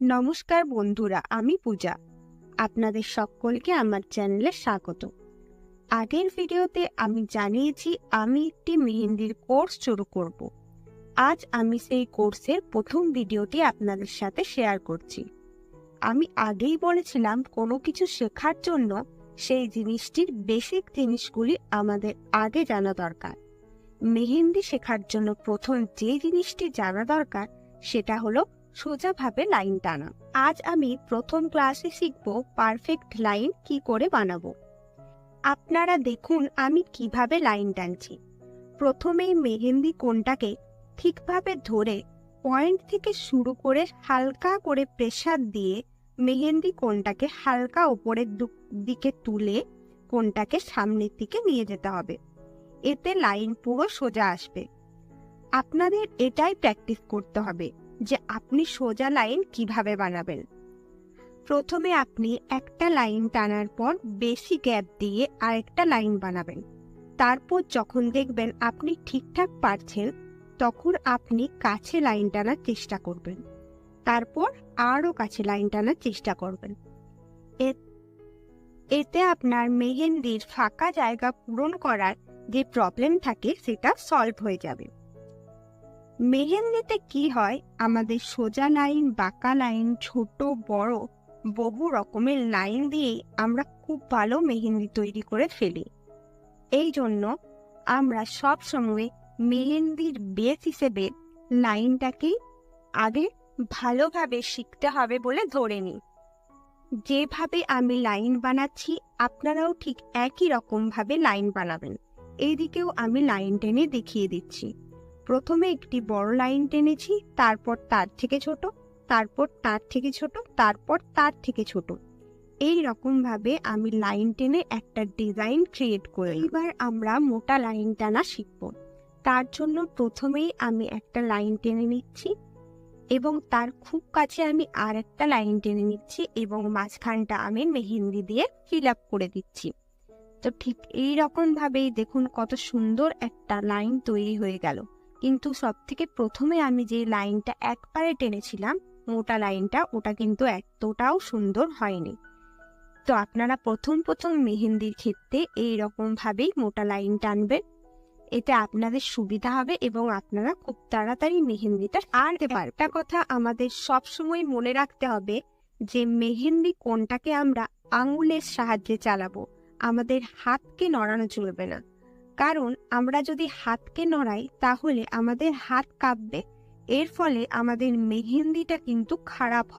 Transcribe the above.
নমস্কার বন্ধুরা, আমি পূজা। আপনাদের সকলকে আমার চ্যানেলে স্বাগত। আগের ভিডিওতে আমি জানিয়েছি আমি একটি মেহেন্দির কোর্স শুরু করব। আজ আমি সেই কোর্সের প্রথম ভিডিওটি আপনাদের সাথে শেয়ার করছি। আমি আগেই বলেছিলাম কোনো কিছু শেখার জন্য সেই জিনিসটির বেসিক জিনিসগুলি আমাদের আগে জানা দরকার। মেহেন্দি শেখার জন্য প্রথম যে জিনিসটি জানা দরকার সেটা হলো সোজাভাবে লাইন টানা। আজ আমি প্রথম ক্লাসে শিখব পারফেক্ট লাইন কি করে বানাবো। আপনারা দেখুন আমি কিভাবে লাইন টানছি। প্রথমেই মেহেন্দি কোণটাকে ঠিকভাবে ধরে পয়েন্ট থেকে শুরু করে হালকা করে প্রেসার দিয়ে মেহেন্দি কোণটাকে হালকা ওপরের দিকে তুলে কোণটাকে সামনের দিকে নিয়ে যেতে হবে। এতে লাইন পুরো সোজা আসবে। আপনাদের এটাই প্র্যাকটিস করতে হবে যে আপনি সোজা লাইন কিভাবে বানাবেন। প্রথমে আপনি একটা লাইন টানার পর বেশি গ্যাপ দিয়ে আরেকটা লাইন বানাবেন। তারপর যখন দেখবেন আপনি ঠিকঠাক পারছেন তখন আপনি কাছে লাইন টানার চেষ্টা করবেন, তারপর আরও কাছে লাইন টানার চেষ্টা করবেন। এতে আপনার মেহেন্দির ফাঁকা জায়গা পূরণ করার যে প্রবলেম থাকে সেটা সলভ হয়ে যাবে। মেহেন্দিতে কি হয়, আমাদের সোজা লাইন, বাঁকা লাইন, ছোট বড় বহু রকমের লাইন দিয়েই আমরা খুব ভালো মেহেন্দি তৈরি করে ফেলি। এই জন্য আমরা সব সময় মেহেন্দির বেস হিসেবে লাইনটাকেই আগে ভালোভাবে শিখতে হবে বলে ধরে নিই। যেভাবে আমি লাইন বানাচ্ছি আপনারাও ঠিক একই রকম ভাবে লাইন বানাবেন। এইদিকেও আমি লাইন টেনে দেখিয়ে দিচ্ছি। প্রথমে একটি বড় লাইন টেনেছি, তারপর তার থেকে ছোট, তারপর তার থেকে ছোট, তারপর তার থেকে ছোট। এই রকম ভাবে আমি লাইন টেনে একটা ডিজাইন ক্রিয়েট করি। এবার আমরা মোটা লাইন টানা শিখব। তার জন্য প্রথমেই আমি একটা লাইন টেনে নিচ্ছি এবং তার খুব কাছে আমি আর একটা লাইন টেনে নিচ্ছি এবং মাঝখানটা আমি মেহেন্দি দিয়ে ফিল আপ করে দিচ্ছি। তো ঠিক এই রকম ভাবেই দেখুন কত সুন্দর একটা লাইন তৈরি হয়ে গেল। কিন্তু সব থেকে প্রথমে আমি যে লাইনটা একবারে টেনেছিলাম, মোটা লাইনটা, ওটা কিন্তু এতটাও সুন্দর হয়নি। তো আপনারা প্রথম মেহেন্দির ক্ষেত্রে এই রকম ভাবেই মোটা লাইন টানবেন। এতে আপনাদের সুবিধা হবে এবং আপনারা খুব তাড়াতাড়ি মেহেন্দিটা আনতে পারবেন। একটা কথা আমাদের সব সময় মনে রাখতে হবে যে মেহেন্দি কোণটাকে আমরা আঙুলের সাহায্যে চালাবো, আমাদের হাতকে নড়ানো চলবে না। কারণ আমরা যদি হাতকে নড়াই তাহলে আমাদের হাত কাঁপবে, এর ফলে আমাদের মেহেন্দিটা কিন্তু খারাপ